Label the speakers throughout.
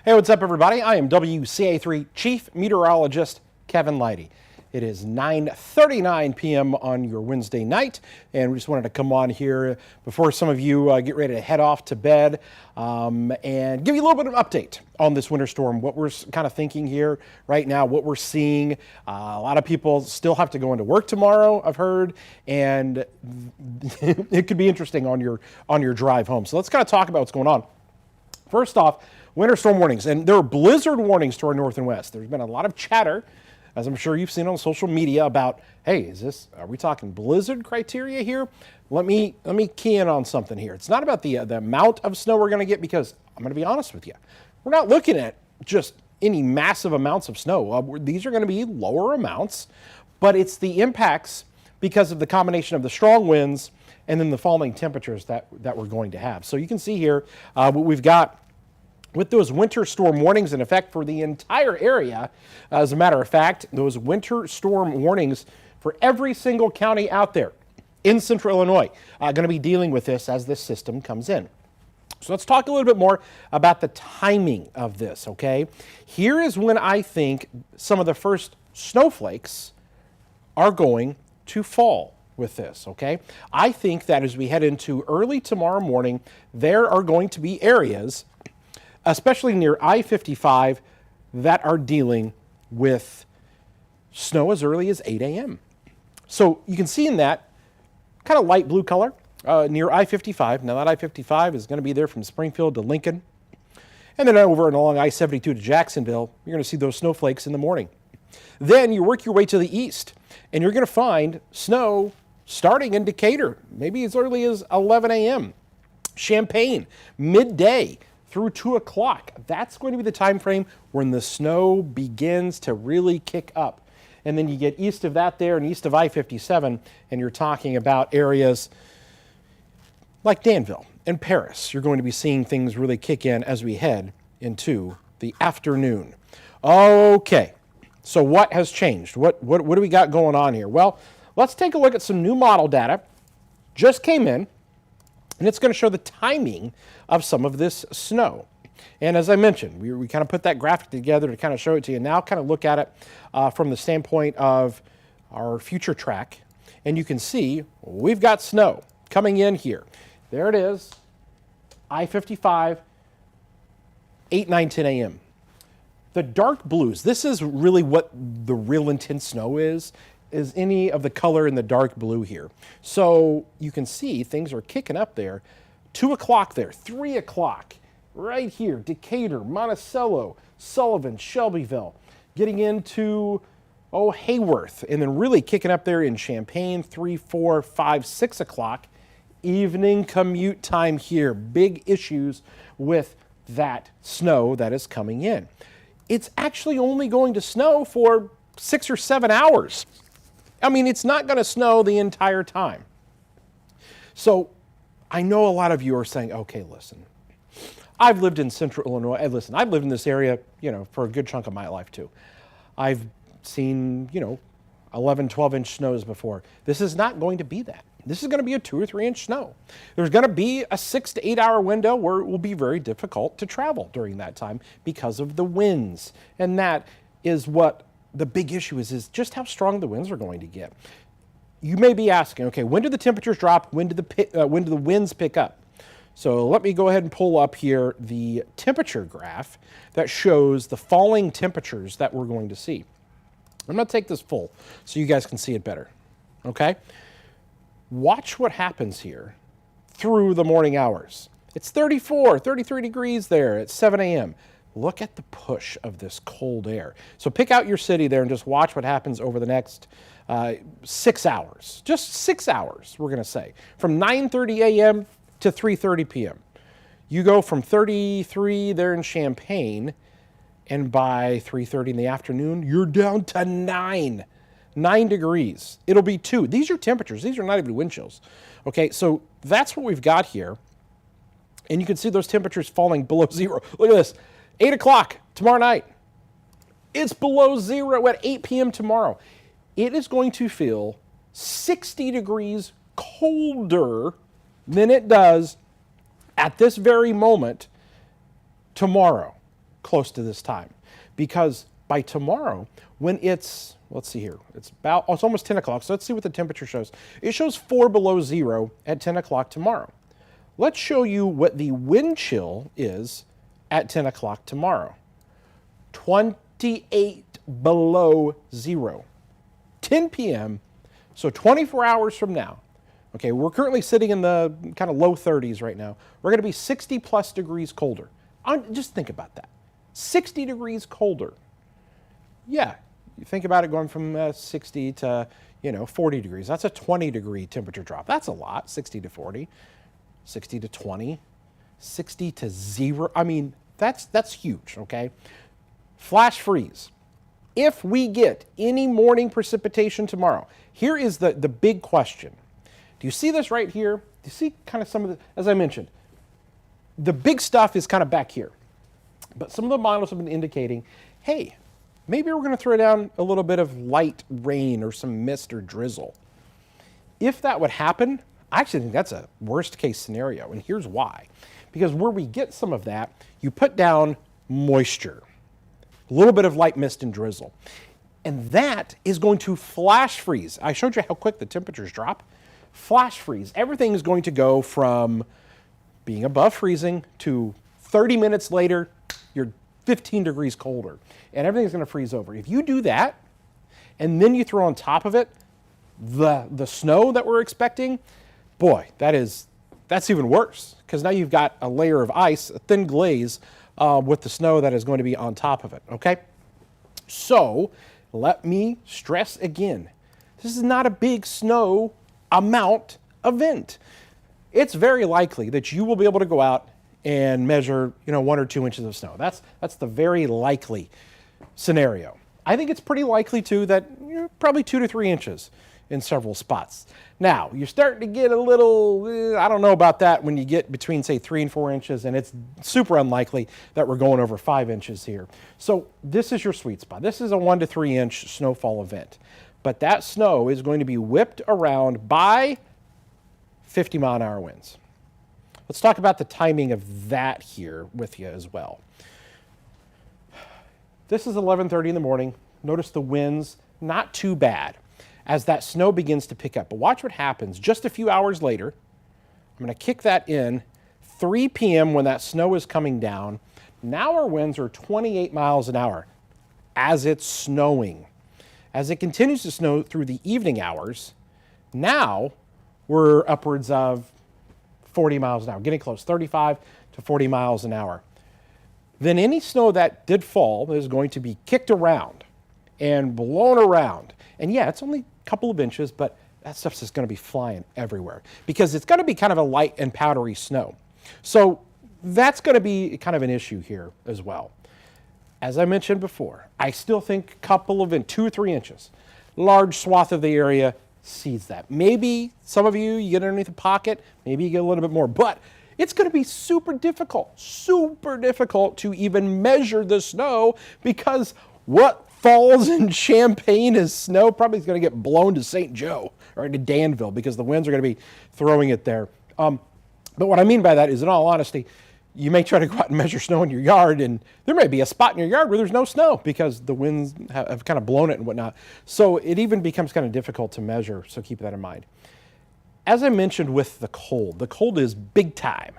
Speaker 1: Hey, what's up, everybody? I am WCA3 Chief Meteorologist Kevin Lighty. It is 9:39 p.m. on your Wednesday night, and we just wanted to come on here before some of you get ready to head off to bed and give you a little bit of update on this winter storm, what we're kind of thinking here right now, what we're seeing. A lot of people still have to go into work tomorrow, I've heard, and it could be interesting on your drive home. So let's kind of talk about what's going on. First off, winter storm warnings, and there are blizzard warnings to our north and west. There's been a lot of chatter, as I'm sure you've seen on social media, about, hey, are we talking blizzard criteria here? Let me key in on something here. It's not about the amount of snow we're going to get, because I'm going to be honest with you, we're not looking at just any massive amounts of snow. These are going to be lower amounts, but it's the impacts because of the combination of the strong winds and then the falling temperatures that we're going to have. So you can see here what we've got with those winter storm warnings in effect for the entire area. As a matter of fact, those winter storm warnings for every single county out there in central Illinois going to be dealing with this as this system comes in. So let's talk a little bit more about the timing of this, okay? Here is when I think some of the first snowflakes are going to fall with this, okay? I think that as we head into early tomorrow morning, there are going to be areas, especially near I-55, that are dealing with snow as early as 8 a.m. So you can see in that kind of light blue color near I-55. Now that I-55 is going to be there from Springfield to Lincoln. And then over and along I-72 to Jacksonville, you're going to see those snowflakes in the morning. Then you work your way to the east, and you're going to find snow starting in Decatur, maybe as early as 11 a.m. Champaign, midday through 2 o'clock. That's going to be the time frame when the snow begins to really kick up. And then you get east of that there and east of I-57, and you're talking about areas like Danville and Paris. You're going to be seeing things really kick in as we head into the afternoon. Okay, so what has changed? What do we got going on here? Well, let's take a look at some new model data. Just came in, and it's going to show the timing of some of this snow. And as I mentioned, we kind of put that graphic together to kind of show it to you. Now kind of look at it from the standpoint of our future track. And you can see we've got snow coming in here. There it is, I-55, 8, 9, 10 a.m. The dark blues, this is really what the real intense snow is any of the color in the dark blue here. So you can see things are kicking up there. 2 o'clock there, 3 o'clock, right here, Decatur, Monticello, Sullivan, Shelbyville, getting into, Hayworth, and then really kicking up there in Champaign, 3, 4, 5, 6 o'clock. Evening commute time here. Big issues with that snow that is coming in. It's actually only going to snow for 6 or 7 hours. I mean, it's not going to snow the entire time. So I know a lot of you are saying, okay, listen, I've lived in central Illinois. Hey, listen, I've lived in this area, for a good chunk of my life too. I've seen, 11, 12-inch snows before. This is not going to be that. This is going to be a 2 or 3-inch snow. There's going to be a 6 to 8 hour window where it will be very difficult to travel during that time because of the winds. And that is what the big issue is just how strong the winds are going to get. You may be asking, okay, when do the temperatures drop? When do the winds pick up? So let me go ahead and pull up here the temperature graph that shows the falling temperatures that we're going to see. I'm going to take this full so you guys can see it better, okay? Watch what happens here through the morning hours. It's 34, 33 degrees there at 7 a.m. Look at the push of this cold air. So pick out your city there and just watch what happens over the next 6 hours. Just 6 hours, we're going to say. From 9:30 a.m. to 3:30 p.m. You go from 33 there in Champaign, and by 3:30 in the afternoon, you're down to 9 degrees. It'll be 2. These are temperatures. These are not even wind chills. Okay, so that's what we've got here. And you can see those temperatures falling below zero. Look at this. 8 o'clock tomorrow night. It's below zero at 8 p.m. tomorrow. It is going to feel 60 degrees colder than it does at this very moment tomorrow. close to this time, because by tomorrow, when it's, let's see here, it's almost 10 o'clock, so let's see what the temperature shows. It shows 4 below zero at 10 o'clock tomorrow. Let's show you what the wind chill is at 10 o'clock tomorrow. 28 below zero. 10 p.m., so 24 hours from now. Okay, we're currently sitting in the kind of low 30s right now. We're going to be 60 plus degrees colder. Just think about that. 60 degrees colder. Yeah, you think about it going from 60 to, 40 degrees. That's a 20 degree temperature drop. That's a lot, 60 to 40, 60 to 20, 60 to 0. I mean, that's huge, okay? Flash freeze. If we get any morning precipitation tomorrow, here is the big question. Do you see this right here? Do you see kind of some of the, as I mentioned, the big stuff is kind of back here. But some of the models have been indicating, hey, maybe we're going to throw down a little bit of light rain or some mist or drizzle. If that would happen, I actually think that's a worst case scenario, and here's why. Because where we get some of that, you put down moisture, a little bit of light mist and drizzle, and that is going to flash freeze. I showed you how quick the temperatures drop. Flash freeze. Everything is going to go from being above freezing to 30 minutes later, you're 15 degrees colder, and everything's going to freeze over. If you do that, and then you throw on top of it the snow that we're expecting, boy, that's even worse, because now you've got a layer of ice, a thin glaze, with the snow that is going to be on top of it, okay? So let me stress again, this is not a big snow amount event. It's very likely that you will be able to go out and measure, 1 or 2 inches of snow. That's the very likely scenario. I think it's pretty likely too that probably 2 to 3 inches in several spots. Now, you're starting to get a little, I don't know about that when you get between, say, 3 and 4 inches, and it's super unlikely that we're going over 5 inches here. So this is your sweet spot. This is a 1 to 3 inch snowfall event. But that snow is going to be whipped around by 50-mile-an-hour winds. Let's talk about the timing of that here with you as well. This is 11:30 in the morning. Notice the winds, not too bad as that snow begins to pick up. But watch what happens just a few hours later. I'm going to kick that in. 3 p.m. when that snow is coming down. Now our winds are 28 miles an hour as it's snowing. As it continues to snow through the evening hours, now we're upwards of 40 miles an hour, getting close, 35 to 40 miles an hour. Then any snow that did fall is going to be kicked around and blown around. And yeah, it's only a couple of inches, but that stuff's just going to be flying everywhere because it's going to be kind of a light and powdery snow. So that's going to be kind of an issue here as well. As I mentioned before, I still think a couple of 2 or 3 inches, large swath of the area sees that. Maybe some of you get underneath the pocket, maybe you get a little bit more, but it's going to be super difficult to even measure the snow because what falls in Champaign as snow probably is going to get blown to St. Joe or to Danville because the winds are going to be throwing it there. But what I mean by that is, in all honesty, you may try to go out and measure snow in your yard, and there may be a spot in your yard where there's no snow because the winds have kind of blown it and whatnot. So it even becomes kind of difficult to measure, so keep that in mind. As I mentioned with the cold is big time.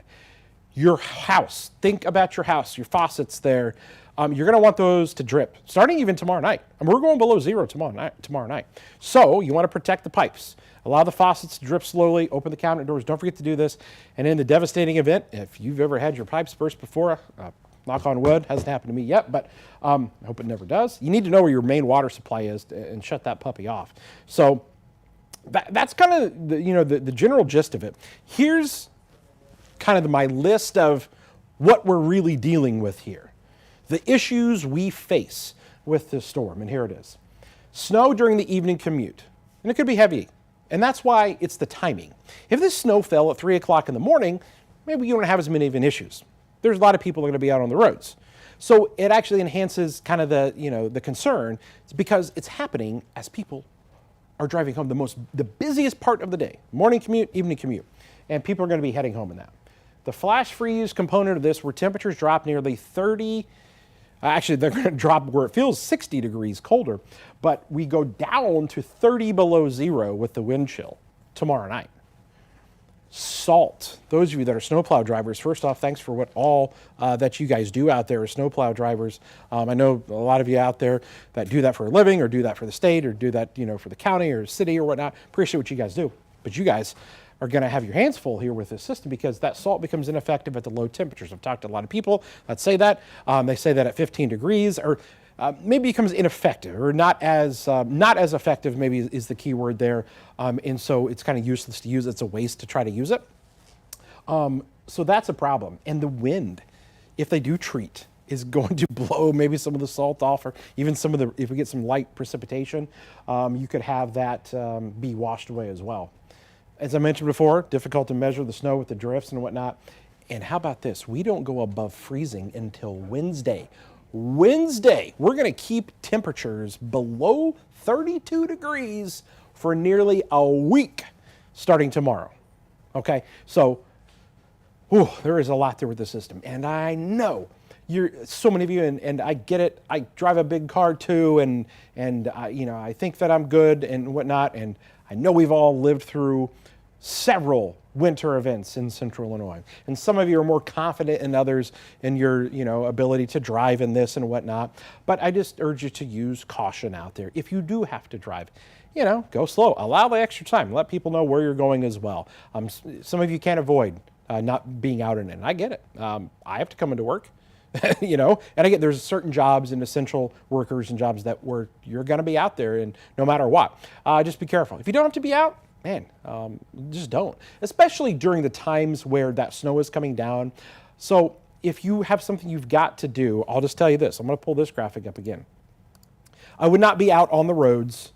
Speaker 1: Your house, think about your house, your faucets there. You're going to want those to drip, starting even tomorrow night. And we're going below zero tomorrow night. So you want to protect the pipes. Allow the faucets to drip slowly, open the cabinet doors. Don't forget to do this. And in the devastating event, if you've ever had your pipes burst before, knock on wood, hasn't happened to me yet, but I hope it never does. You need to know where your main water supply is and shut that puppy off. So that's kind of the general gist of it. Here's kind of my list of what we're really dealing with here. The issues we face with this storm, and here it is. Snow during the evening commute, and it could be heavy, and that's why it's the timing. If this snow fell at 3 o'clock in the morning, maybe you don't have as many even issues. There's a lot of people that are going to be out on the roads. So it actually enhances kind of the concern because it's happening as people are driving home the busiest part of the day, morning commute, evening commute, and people are going to be heading home in that. The flash freeze component of this, where temperatures drop nearly 30 Actually, they're going to drop where it feels 60 degrees colder, but we go down to 30 below zero with the wind chill tomorrow night. Salt. Those of you that are snowplow drivers, first off, thanks for what all that you guys do out there as snowplow drivers. I know a lot of you out there that do that for a living or do that for the state or do that, for the county or city or whatnot. Appreciate what you guys do. But you guys are going to have your hands full here with this system because that salt becomes ineffective at the low temperatures. I've talked to a lot of people that say that. They say that at 15 degrees or maybe becomes ineffective or not as effective, maybe is the key word there. And so it's kind of useless to use. It's a waste to try to use it. So that's a problem. And the wind, if they do treat, is going to blow maybe some of the salt off or even if we get some light precipitation, you could have that be washed away as well. As I mentioned before, difficult to measure the snow with the drifts and whatnot. And how about this? We don't go above freezing until Wednesday. Wednesday, we're going to keep temperatures below 32 degrees for nearly a week starting tomorrow. Okay, so there is a lot there with the system. And I know so many of you, and I get it. I drive a big car too, and I think that I'm good and whatnot. And I know we've all lived through several winter events in Central Illinois. And some of you are more confident than others in your, ability to drive in this and whatnot. But I just urge you to use caution out there. If you do have to drive, go slow. Allow the extra time. Let people know where you're going as well. Some of you can't avoid not being out in it. And I get it. I have to come into work. And I get there's certain jobs and essential workers and jobs where you're going to be out there and no matter what. Just be careful. If you don't have to be out, just don't. Especially during the times where that snow is coming down. So if you have something you've got to do, I'll just tell you this. I'm going to pull this graphic up again. I would not be out on the roads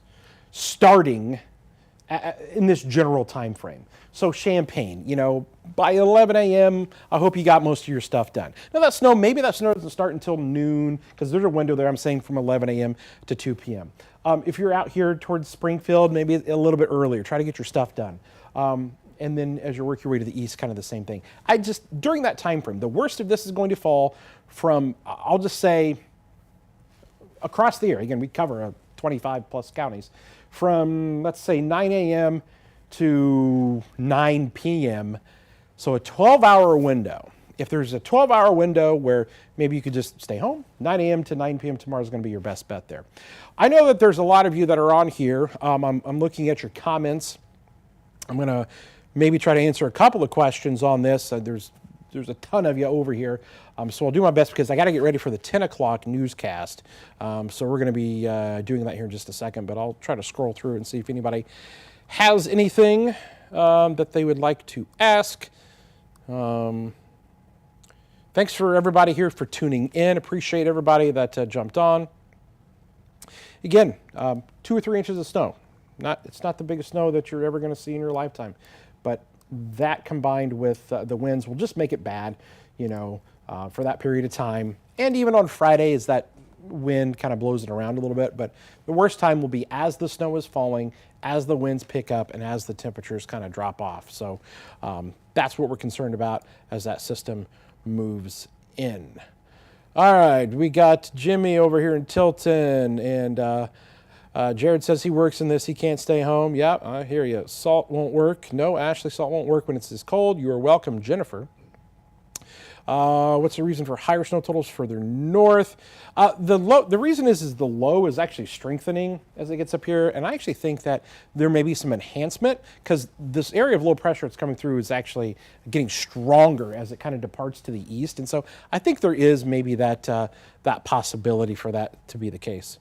Speaker 1: starting in this general time frame. So Champaign, by 11 a.m., I hope you got most of your stuff done. Now maybe that snow doesn't start until noon, because there's a window there, I'm saying from 11 a.m. to 2 p.m. If you're out here towards Springfield, maybe a little bit earlier, try to get your stuff done. And then as you work your way to the east, kind of the same thing. During that time frame, the worst of this is going to fall from, I'll just say, across the area. Again, we cover 25 plus counties. From, let's say, 9 a.m. to 9 p.m., so a 12-hour window. If there's a 12-hour window where maybe you could just stay home, 9 a.m. to 9 p.m. tomorrow is going to be your best bet there. I know that there's a lot of you that are on here. I'm looking at your comments. I'm going to maybe try to answer a couple of questions on this. There's a ton of you over here. So I'll do my best because I got to get ready for the 10 o'clock newscast. So we're going to be doing that here in just a second, but I'll try to scroll through and see if anybody has anything that they would like to ask. Thanks for everybody here for tuning in. Appreciate everybody that jumped on. Again, 2 or 3 inches of snow. It's not the biggest snow that you're ever going to see in your lifetime, but that combined with the winds will just make it bad, for that period of time. And even on Friday, as that wind kind of blows it around a little bit. But the worst time will be as the snow is falling, as the winds pick up, and as the temperatures kind of drop off. So that's what we're concerned about as that system moves in. All right, we got Jimmy over here in Tilton, and Jared says he works in this, he can't stay home. Yeah, I hear you. Salt won't work. No, Ashley, salt won't work when it's this cold. You are welcome, Jennifer. What's the reason for higher snow totals further north? The reason is the low is actually strengthening as it gets up here, and I actually think that there may be some enhancement because this area of low pressure it's coming through is actually getting stronger as it kind of departs to the east, and so I think there is maybe that that possibility for that to be the case.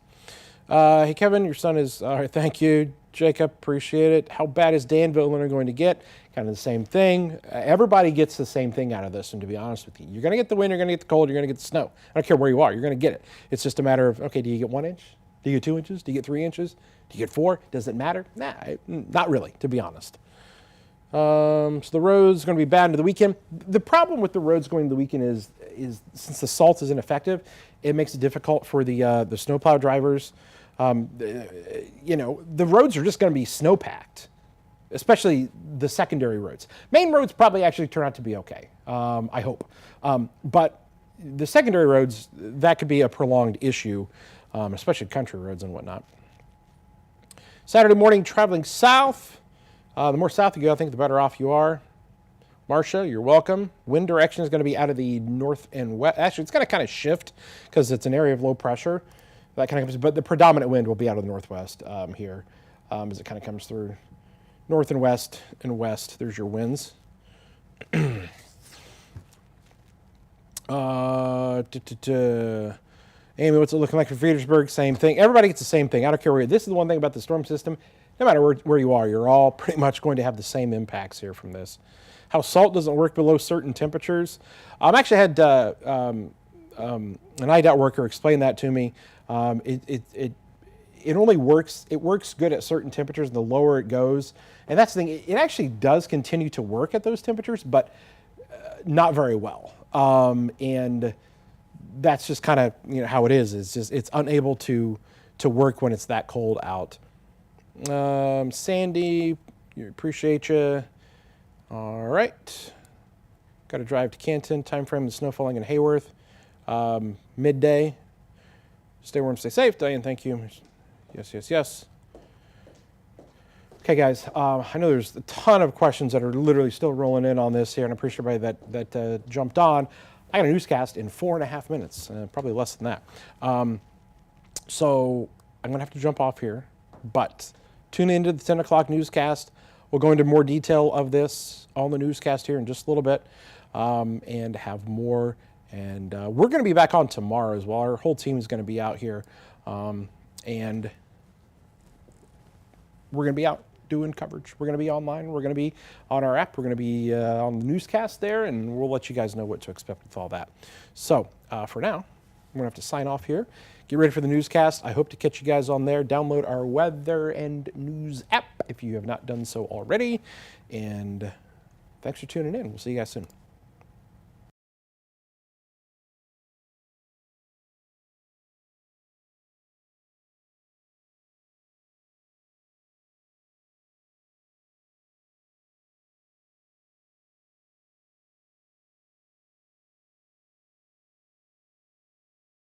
Speaker 1: Hey Kevin, your son is all right. Thank you, Jacob. Appreciate it. How bad is Danville, Illinois going to get? Kind of the same thing. Everybody gets the same thing out of this, and to be honest with you, you're going to get the wind, you're going to get the cold, you're going to get the snow. I don't care where you are, you're going to get it. It's just a matter of, okay, do you get 1 inch? Do you get 2 inches? Do you get 3 inches? Do you get 4? Does it matter? Nah, not really, to be honest. So the road's going to be bad into the weekend. The problem with the roads going into the weekend is since the salt is ineffective, it makes it difficult for the snowplow drivers. You know, the roads are just going to be snow-packed, especially the secondary roads. Main roads probably actually turn out to be okay, I hope. But the secondary roads, that could be a prolonged issue, especially country roads and whatnot. Saturday morning, traveling south. The more south you go, I think the better off you are. Marcia, you're welcome. Wind direction is going to be out of the north and west. Actually, it's going to kind of shift because it's an area of low pressure. That kind of comes, but the predominant wind will be out of the northwest here as it kind of comes through north and west and west. There's your winds. Amy, what's it looking like for Petersburg? Same thing. Everybody gets the same thing. I don't care where. This is the one thing about the storm system. No matter where you are, you're all pretty much going to have the same impacts here from this. How salt doesn't work below certain temperatures. I actually had an IDOT worker explain that to me. It only works. It works good at certain temperatures, and the lower it goes. And that's the thing. It actually does continue to work at those temperatures, but not very well. And that's just kind of how it is. It's just it's unable to work when it's that cold out. Sandy, appreciate you. All right. Got to drive to Canton. Time frame of snow falling in Hayworth. Midday. Stay warm, stay safe. Diane, thank you. Yes, yes, yes. Okay, guys. I know there's a ton of questions that are literally still rolling in on this here, and I appreciate everybody that jumped on. I got a newscast in 4.5 minutes, probably less than that. So I'm going to have to jump off here, but tune into the 10 o'clock newscast. We'll go into more detail of this on the newscast here in just a little bit and have more. And we're going to be back on tomorrow as well. Our whole team is going to be out here. And we're going to be out doing coverage. We're going to be online. We're going to be on our app. We're going to be on the newscast there. And we'll let you guys know what to expect with all that. So for now, I'm going to have to sign off here. Get ready for the newscast. I hope to catch you guys on there. Download our weather and news app if you have not done so already. And thanks for tuning in. We'll see you guys soon.